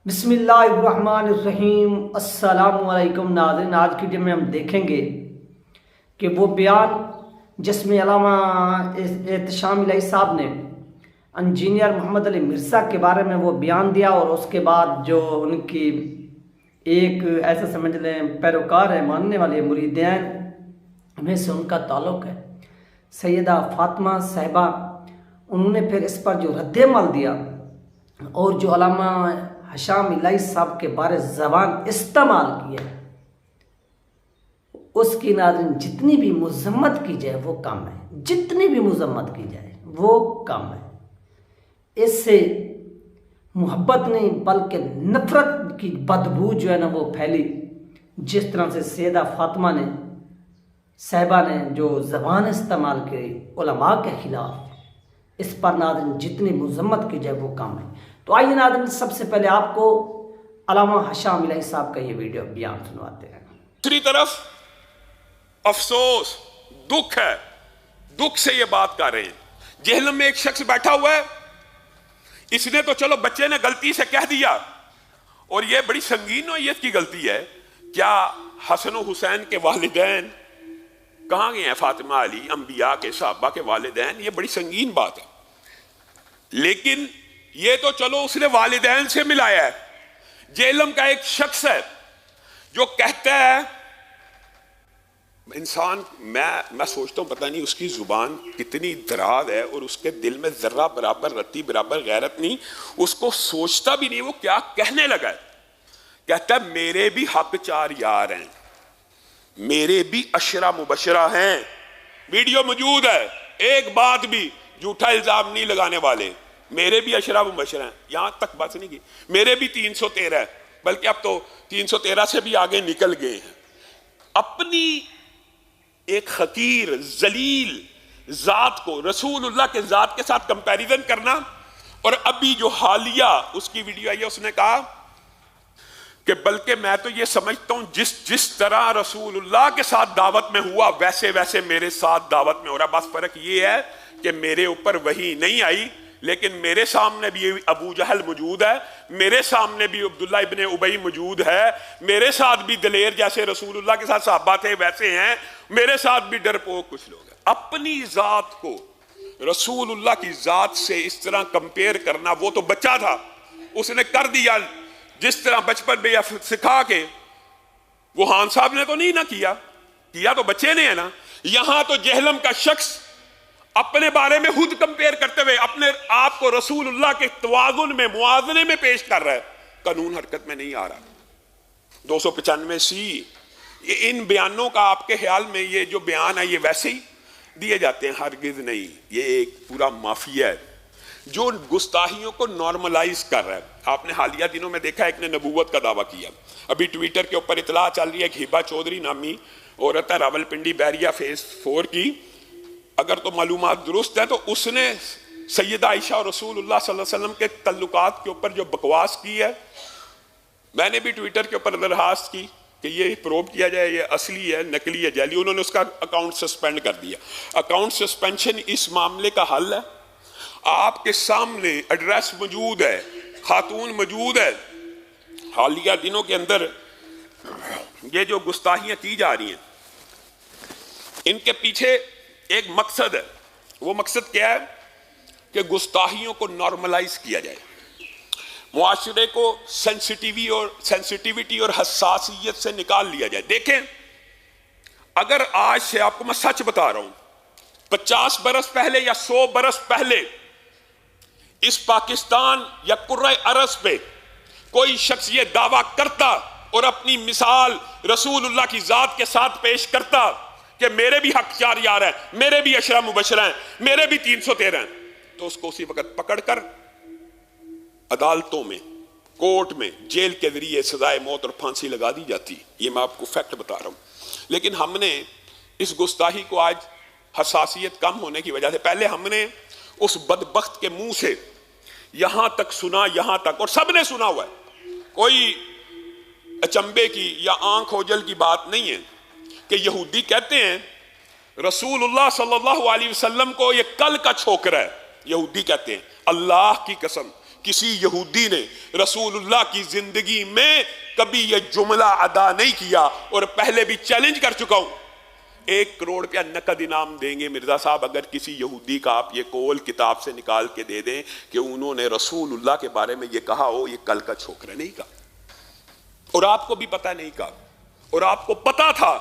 بسم اللہ الرحمن الرحیم۔ السلام علیکم ناظرین، آج کی ڈیم میں ہم دیکھیں گے کہ وہ بیان جس میں علامہ احتشام الہی صاحب نے انجینئر محمد علی مرزا کے بارے میں وہ بیان دیا، اور اس کے بعد جو ان کی ایک ایسا سمجھ لیں پیروکار ہے، ماننے والے مریدین میں سے ان کا تعلق ہے سیدہ فاطمہ صاحبہ، انہوں نے پھر اس پر جو رد عمل دیا اور جو علامہ حشام الہی صاحب کے بارے زبان استعمال کی ہے، اس کی ناظرین جتنی بھی مذمت کی جائے وہ کم ہے، جتنی بھی مذمت کی جائے وہ کم ہے۔ اس سے محبت نہیں بلکہ نفرت کی بدبو جو ہے نا وہ پھیلی، جس طرح سے سیدہ فاطمہ نے صاحبہ نے جو زبان استعمال کی علماء کے خلاف، اس پر ناظرین جتنی مذمت کی جائے وہ کم ہے۔ تو آئیے ناظرین، سب سے پہلے آپ کو علامہ حشام الہی صاحب کا یہ ویڈیو بیان سنواتے ہیں۔ دوسری طرف افسوس دکھ ہے، دکھ سے یہ بات کر رہے ہیں۔ جہنم میں ایک شخص بیٹھا ہوا ہے، اس نے تو چلو بچے نے غلطی سے کہہ دیا، اور یہ بڑی سنگین نوعیت کی غلطی ہے۔ کیا حسن و حسین کے والدین کہاں گئے ہیں؟ فاطمہ علی، انبیاء کے صحابہ کے والدین، یہ بڑی سنگین بات ہے۔ لیکن یہ تو چلو اس نے والدین سے ملایا ہے۔ جہلم کا ایک شخص ہے جو کہتا ہے، انسان میں سوچتا ہوں پتہ نہیں اس کی زبان کتنی دراز ہے، اور اس کے دل میں ذرہ برابر رتی برابر غیرت نہیں، اس کو سوچتا بھی نہیں وہ کیا کہنے لگا ہے۔ کہتا ہے میرے بھی حق چار یار ہیں، میرے بھی عشرہ مبشرہ ہیں۔ ویڈیو موجود ہے، ایک بات بھی جھوٹا الزام نہیں لگانے والے، میرے بھی عشرہ مبشرہ ہیں۔ یہاں تک بات نہیں کی، میرے بھی 313 ہے، بلکہ اب تو 313 سے بھی آگے نکل گئے ہیں۔ اپنی ایک حقیر ذلیل ذات کو رسول اللہ کے ذات کے ساتھ کمپیریزن کرنا، اور ابھی جو حالیہ اس کی ویڈیو آئی ہے، اس نے کہا کہ بلکہ میں تو یہ سمجھتا ہوں جس طرح رسول اللہ کے ساتھ دعوت میں ہوا ویسے ویسے میرے ساتھ دعوت میں ہو رہا۔ بس فرق یہ ہے کہ میرے اوپر وحی نہیں آئی، لیکن میرے سامنے بھی ابو جہل موجود ہے، میرے سامنے بھی عبداللہ ابن ابی موجود ہے، میرے ساتھ بھی دلیر جیسے رسول اللہ کے ساتھ صحابہ تھے ویسے ہیں، میرے ساتھ بھی ڈرپوک کچھ لوگ ہیں۔ اپنی ذات کو رسول اللہ کی ذات سے اس طرح کمپیئر کرنا، وہ تو بچہ تھا، اس نے کر دیا جس طرح بچپن میں سکھا کے۔ وہ خان صاحب نے تو نہیں نہ کیا تو بچے نے ہے نا۔ یہاں تو جہلم کا شخص اپنے بارے میں خود کمپیئر کرتے ہوئے اپنے آپ کو رسول اللہ کے توازن میں موازنے میں پیش کر رہا ہے، قانون حرکت میں نہیں آ رہا۔ 295 ان بیانوں کا آپ کے خیال میں یہ جو بیان ہے یہ ویسے ہی دیے جاتے ہیں؟ ہرگز نہیں، یہ ایک پورا مافیا ہے جو گستاخیوں کو نارملائز کر رہا ہے۔ آپ نے حالیہ دنوں میں دیکھا ایک نے نبوت کا دعویٰ کیا، ابھی ٹویٹر کے اوپر اطلاع چل رہی ہے کہ ہبا چودھری نامی عورت ہے، راولپنڈی بحریہ فیز 4 کی، اگر تو معلومات درست ہیں تو اس نے سیدہ عائشہ اور رسول اللہ صلی اللہ علیہ وسلم کے تعلقات کے اوپر جو بکواس کی ہے، میں نے بھی ٹویٹر کے اوپر درخواست کی کہ یہ پروب کیا جائے یہ اصلی ہے نکلی ہے جعلی۔ انہوں نے اس کا اکاؤنٹ سسپینڈ کر دیا۔ اکاؤنٹ سسپینشن اس معاملے کا حل ہے، آپ کے سامنے ایڈریس موجود ہے، خاتون موجود ہے۔ حالیہ دنوں کے اندر یہ جو گستاخیاں کی جا رہی ہیں، ان کے پیچھے ایک مقصد ہے۔ وہ مقصد کیا ہے کہ گستاخیوں کو نارملائز کیا جائے، معاشرے کو سینسیٹیوٹی اور حساسیت سے نکال لیا جائے۔ دیکھیں، اگر آج سے آپ کو میں سچ بتا رہا ہوں، 50 برس پہلے یا 100 برس پہلے اس پاکستان یا کرۂ ارض پہ کوئی شخص یہ دعویٰ کرتا اور اپنی مثال رسول اللہ کی ذات کے ساتھ پیش کرتا کہ میرے بھی حق چار یار ہیں، میرے بھی عشرہ مبشرہ ہیں، میرے بھی 313 ہیں، تو اس کو اسی وقت پکڑ کر عدالتوں میں، کورٹ میں، جیل کے ذریعے سزائے موت اور پھانسی لگا دی جاتی۔ یہ میں آپ کو فیکٹ بتا رہا ہوں۔ لیکن ہم نے اس گستاخی کو آج حساسیت کم ہونے کی وجہ سے، پہلے ہم نے اس بدبخت کے منہ سے یہاں تک سنا، یہاں تک، اور سب نے سنا ہوا ہے، کوئی اچنبے کی یا آنکھ اوجل کی بات نہیں ہے کہ یہودی کہتے ہیں رسول اللہ صلی اللہ علیہ وسلم کو یہ کل کا چھوکرا ہے۔ یہودی کہتے ہیں اللہ کی قسم کسی یہودی نے رسول اللہ کی زندگی میں کبھی یہ جملہ ادا نہیں کیا، اور پہلے بھی چیلنج کر چکا ہوں، 1 کروڑ روپیہ نقد انعام دیں گے مرزا صاحب اگر کسی یہودی کا آپ یہ قول کتاب سے نکال کے دے دیں کہ انہوں نے رسول اللہ کے بارے میں یہ کہا ہو، یہ کل کا چھوکرا نہیں کہا، اور آپ کو بھی پتہ نہیں کہا، اور آپ کو پتا تھا،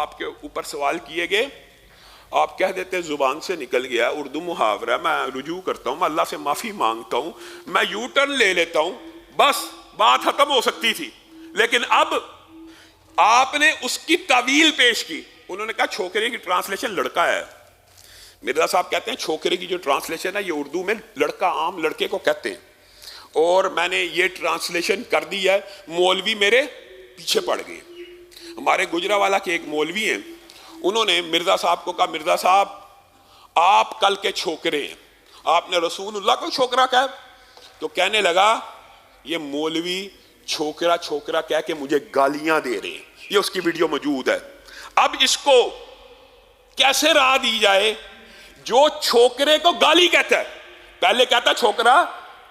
آپ کے اوپر سوال کیے گئے، آپ کہہ دیتے زبان سے نکل گیا، اردو محاورہ، میں رجوع کرتا ہوں، میں اللہ سے معافی مانگتا ہوں، میں یو ٹرن لے لیتا ہوں، بس بات ختم ہو سکتی تھی، لیکن اب آپ نے اس کی تعویل پیش کی۔ انہوں نے کہا چھوکرے کی ٹرانسلیشن لڑکا ہے۔ مرزا صاحب کہتے ہیں چھوکرے کی جو ٹرانسلیشن ہے یہ اردو میں لڑکا عام لڑکے کو کہتے ہیں، اور میں نے یہ ٹرانسلیشن کر دی ہے، مولوی میرے پیچھے پڑ گئے۔ ہمارے گجرانوالہ کے ایک مولوی ہیں، انہوں نے مرزا صاحب کو کہا مرزا صاحب آپ کل کے چھوکرے ہیں، آپ نے رسول اللہ کو چھوکرا کہا، تو کہنے لگا یہ مولوی چھوکرا چھوکرا کہہ کے مجھے گالیاں دے رہے ہیں، یہ اس کی ویڈیو موجود ہے۔ اب اس کو کیسے راہ دی جائے؟ جو چھوکرے کو گالی کہتا ہے، پہلے کہتا چھوکرا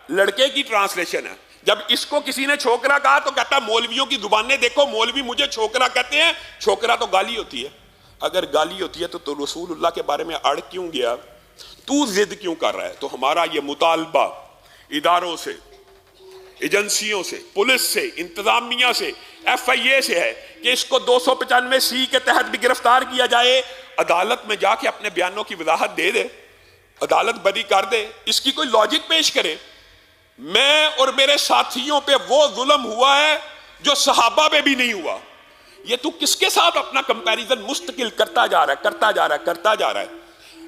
لڑکے کی ٹرانسلیشن ہے، جب اس کو کسی نے چھوکرا کہا تو کہتا مولویوں کی زبانیں دیکھو، مولوی مجھے چھوکرا کہتے ہیں، چھوکرا تو گالی ہوتی ہے، اگر گالی ہوتی ہے تو رسول اللہ کے بارے میں اڑ کیوں گیا؟ تو ضد کیوں کر رہا ہے؟ تو ہمارا یہ مطالبہ اداروں سے، ایجنسیوں سے، پولیس سے، انتظامیہ سے، FIA سے ہے کہ اس کو 295C کے تحت بھی گرفتار کیا جائے، عدالت میں جا کے اپنے بیانوں کی وضاحت دے دے، عدالت بری کر دے، اس کی کوئی لاجک پیش کرے۔ میں اور میرے ساتھیوں پہ وہ ظلم ہوا ہے جو صحابہ پہ بھی نہیں ہوا، یہ تو کس کے ساتھ اپنا کمپیریزن مستقل کرتا جا رہا ہے۔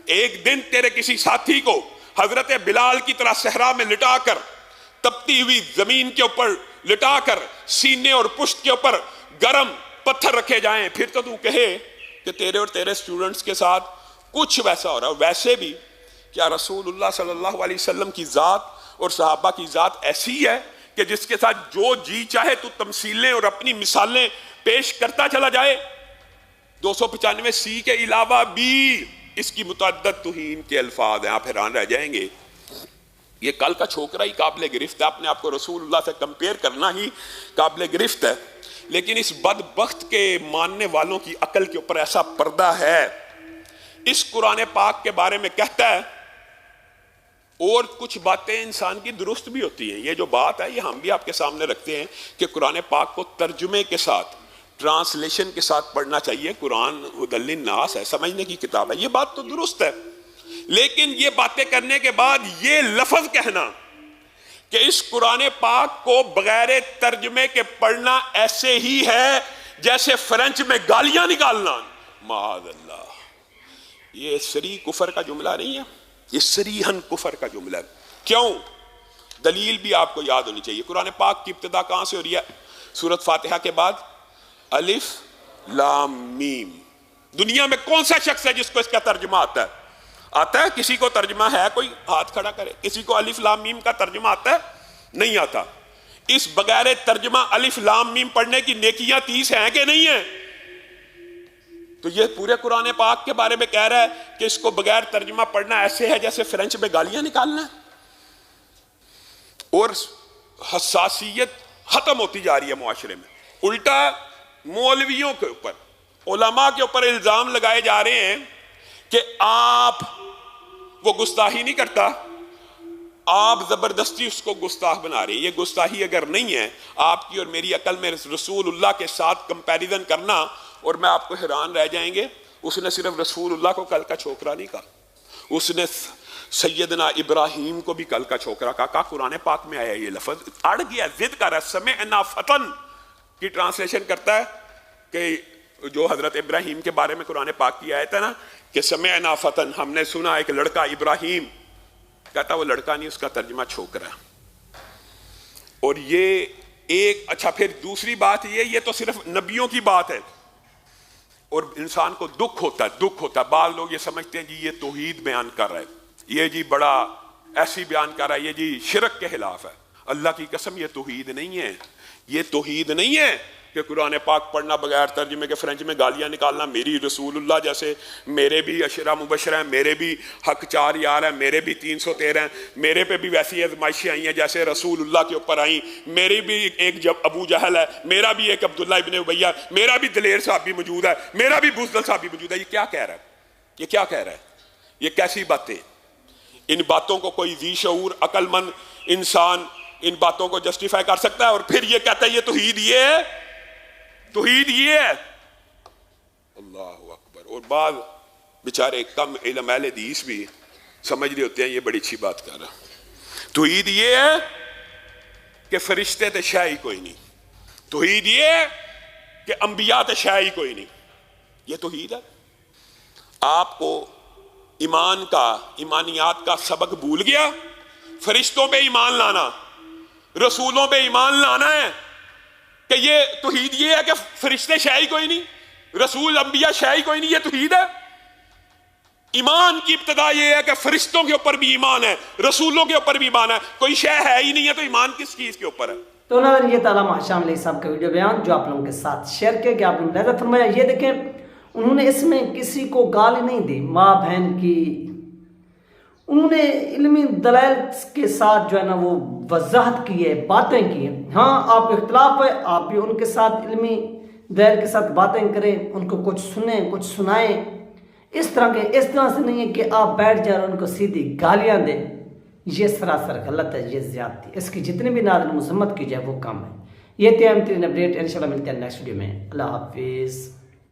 ایک دن تیرے کسی ساتھی کو حضرت بلال کی طرح صحرا میں لٹا کر، تپتی ہوئی زمین کے اوپر لٹا کر، سینے اور پشت کے اوپر گرم پتھر رکھے جائیں، پھر تو کہے کہ تیرے اور تیرے سٹوڈنٹس کے ساتھ کچھ ویسا ہو رہا ہے۔ ویسے بھی کیا رسول اللہ صلی اللہ علیہ وسلم کی ذات اور صحابہ کی ذات ایسی ہے کہ جس کے ساتھ جو جی چاہے تو تمثیلیں اور اپنی مثالیں پیش کرتا چلا جائے؟ 295C کے علاوہ بھی اس کی متعدد توہین کے الفاظ ہیں، آپ حیران رہ جائیں گے۔ یہ کل کا چھوکرا ہی قابل گرفت ہے، اپنے آپ کو رسول اللہ سے کمپیئر کرنا ہی قابل گرفت ہے، لیکن اس بدبخت کے ماننے والوں کی عقل کے اوپر ایسا پردہ ہے، اس قرآن پاک کے بارے میں کہتا ہے، اور کچھ باتیں انسان کی درست بھی ہوتی ہیں۔ یہ جو بات ہے یہ ہم بھی آپ کے سامنے رکھتے ہیں کہ قرآن پاک کو ترجمے کے ساتھ، ٹرانسلیشن کے ساتھ پڑھنا چاہیے، قرآن ہدی للناس ہے، سمجھنے کی کتاب ہے، یہ بات تو درست ہے، لیکن یہ باتیں کرنے کے بعد یہ لفظ کہنا کہ اس قرآن پاک کو بغیر ترجمے کے پڑھنا ایسے ہی ہے جیسے فرینچ میں گالیاں نکالنا، معاذ اللہ، یہ صریح کفر کا جملہ نہیں ہے، یہ صریحاً کفر کا جملہ ہے۔ کیوں؟ دلیل بھی آپ کو یاد ہونی چاہیے۔ قرآن پاک کی ابتدا کہاں سے ہو رہی ہے؟ سورۃ فاتحہ کے بعد الف لام میم۔ دنیا میں کون سا شخص ہے جس کو اس کا ترجمہ آتا ہے؟ کسی کو ترجمہ ہے؟ کوئی ہاتھ کھڑا کرے۔ کسی کو الف لام میم کا ترجمہ آتا ہے؟ نہیں آتا۔ اس بغیر ترجمہ الف لام میم پڑھنے کی نیکیاں 30 ہیں کہ نہیں ہیں؟ تو یہ پورے قرآن پاک کے بارے میں کہہ رہا ہے کہ اس کو بغیر ترجمہ پڑھنا ایسے ہے جیسے فرینچ میں گالیاں نکالنا ہے، اور حساسیت ختم ہوتی جا رہی ہے معاشرے میں۔ الٹا مولویوں کے اوپر، علماء کے اوپر الزام لگائے جا رہے ہیں کہ آپ، وہ گستاخی نہیں کرتا، آپ زبردستی اس کو گستاخ بنا رہے ہیں۔ یہ گستاخی اگر نہیں ہے، آپ کی اور میری عقل میں رسول اللہ کے ساتھ کمپیریزن کرنا، اور میں آپ کو حیران رہ جائیں گے، اس نے صرف رسول اللہ کو کل کا چھوکرا نہیں کہا، اس نے سیدنا ابراہیم کو بھی کل کا چھوکرا کہا۔ قرآن پاک میں آیا یہ لفظ، اڑ گیا، ضد کر رہا ہے۔ سمعنا فتن کی ٹرانسلیشن کرتا ہے کہ جو حضرت ابراہیم کے بارے میں قرآن پاک کی آیت ہے نا کہ سمعنا فتن، ہم نے سنا ایک لڑکا ابراہیم، کہتا وہ لڑکا نہیں، اس کا ترجمہ چھوکرا۔ اور یہ ایک، اچھا پھر دوسری بات یہ تو صرف نبیوں کی بات ہے، اور انسان کو دکھ ہوتا ہے۔ بعض لوگ یہ سمجھتے ہیں جی یہ توحید بیان کر رہا ہے، یہ جی بڑا ایسی بیان کر رہا ہے، یہ جی شرک کے خلاف ہے۔ اللہ کی قسم یہ توحید نہیں ہے، یہ توحید نہیں ہے کہ قرآن پاک پڑھنا بغیر ترجمے کے فرینچ میں گالیاں نکالنا۔ میری رسول اللہ جیسے میرے بھی عشرہ مبشرہ ہیں، میرے بھی حق 4 یار ہیں، میرے بھی 313 ہیں، میرے پہ بھی ویسی آزمائشیں آئی ہیں جیسے رسول اللہ کے اوپر آئیں۔ میری بھی ایک جب ابو جہل ہے، میرا بھی ایک عبداللہ ابن امیہ، میرا بھی دلیر صاحب بھی موجود ہے، میرا بھی بزدل صاحب بھی موجود ہے۔ یہ کیا کہہ رہا ہے؟ یہ کیا کہہ رہا ہے؟ یہ کیسی باتیں؟ ان باتوں کو کوئی ذی شعور عقل مند انسان ان باتوں کو جسٹیفائی کر سکتا ہے؟ اور پھر یہ کہتا ہے یہ توحید یہ ہے، توحید یہ ہے۔ اللہ اکبر۔ اور بعض بیچارے کم علم اہل حدیث بھی سمجھ رہے ہوتے ہیں یہ بڑی اچھی بات کر رہا۔ توحید یہ ہے کہ فرشتے تے شے ہی کوئی نہیں، توحید یہ ہے کہ انبیاء تے شے ہی کوئی نہیں، یہ توحید ہے۔ آپ کو ایمان کا، ایمانیات کا سبق بھول گیا؟ فرشتوں پہ ایمان لانا، رسولوں پہ ایمان لانا ہے کہ یہ توحید یہ ہے کہ فرشتے شے ہی کوئی نہیں، رسول انبیاء شے ہی کوئی نہیں، یہ توحید ہے۔ ایمان کی ابتدا یہ ہے کہ فرشتوں کے اوپر بھی ایمان ہے، رسولوں کے اوپر بھی ایمان ہے، کوئی شے ہے ہی نہیں ہے تو ایمان کس چیز کے اوپر ہے؟ تو ناظرین یہ علامہ شامل علیہ صاحب کا ویڈیو بیان جو آپ لوگوں کے ساتھ شیئر کیا کہ آپ نے ملاحظہ فرمایا۔ یہ دیکھیں انہوں نے اس میں کسی کو گالی نہیں دی، ماں بہن کی، انہوں نے علمی دلائل کے ساتھ جو ہے نا وہ وضاحت کی ہے، باتیں کی ہیں۔ ہاں آپ کو اختلاف ہے، آپ بھی ان کے ساتھ علمی دلائل کے ساتھ باتیں کریں، ان کو کچھ سنیں، کچھ سنائیں، اس طرح سے نہیں ہے کہ آپ بیٹھ جائیں اور ان کو سیدھی گالیاں دیں۔ یہ سراسر غلط ہے، یہ زیادتی، اس کی جتنی بھی ناظرین مذمت کی جائے وہ کم ہے۔ یہ تھی اہم ترین اپڈیٹ، انشاءاللہ ملتے ہیں نیکسٹ ویڈیو میں۔ اللہ حافظ۔